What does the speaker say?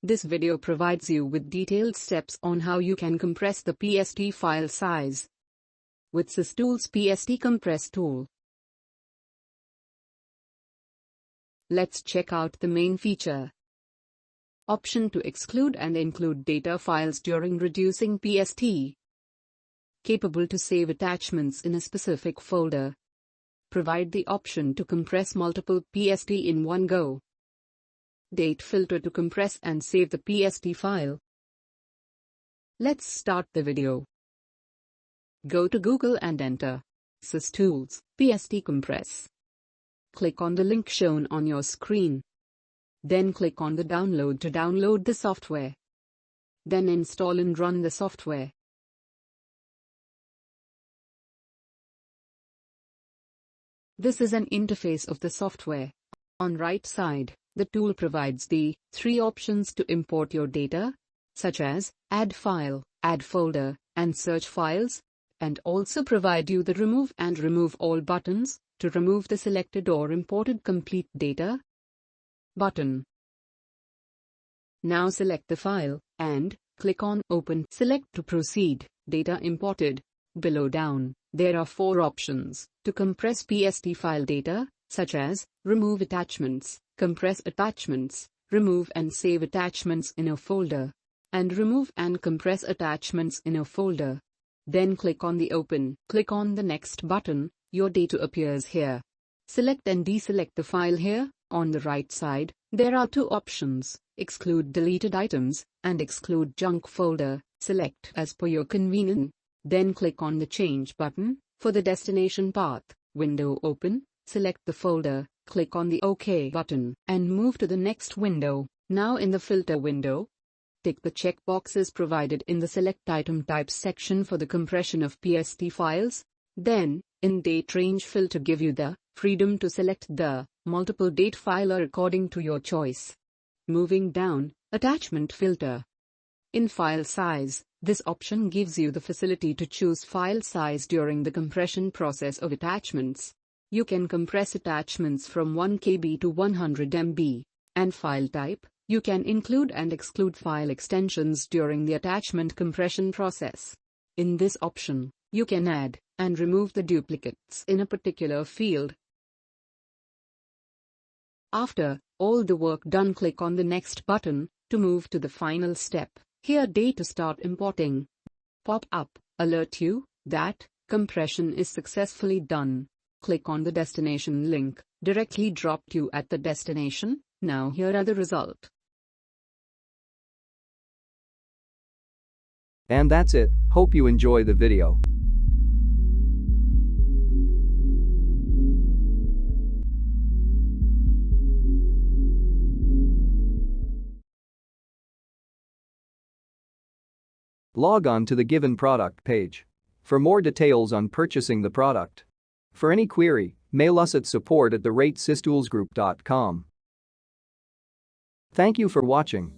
This video provides you with detailed steps on how you can compress the PST file size with SysTools PST Compress tool. Let's check out the main feature. Option to exclude and include data files during reducing PST. Capable to save attachments in a specific folder. Provide the option to compress multiple PST in one go. Date filter to compress and save the PST file. Let's start the video. Go to Google and enter SysTools PST Compress. Click on the link shown on your screen. Then click on the download to download the software. Then install and run the software. This is an interface of the software. On right side, the tool provides the 3 options to import your data, such as add file, add folder, and search files, and also provide you the remove and remove all buttons to remove the selected or imported complete data button. Now select the file and click on Open. Select to proceed. Data imported. Below down, there are 4 options to compress PST file data, such as remove attachments, compress attachments, remove and save attachments in a folder, and remove and compress attachments in a folder. Then click on the Open. Click on the Next button. Your data appears here. Select and deselect the file here. On the right side, there are 2 options, exclude deleted items, and exclude junk folder. Select as per your convenience. Then click on the Change button. For the destination path window open, select the folder, click on the OK button, and move to the next window. Now in the filter window, tick the checkboxes provided in the Select Item Types section for the compression of PST files. Then, in Date Range filter give you the freedom to select the multiple date filer according to your choice. Moving down, Attachment filter. In File Size, this option gives you the facility to choose file size during the compression process of attachments. You can compress attachments from 1 KB to 100 MB. And file type, you can include and exclude file extensions during the attachment compression process. In this option, you can add and remove the duplicates in a particular field. After all the work done, click on the Next button to move to the final step. Here data start importing pop-up alert you that compression is successfully done. Click on the destination link, directly dropped you at the destination. Now here are the result. And that's it. Hope you enjoy the video. Log on to the given product page for more details on purchasing the product. For any query, mail us at support@systoolsgroup.com. Thank you for watching.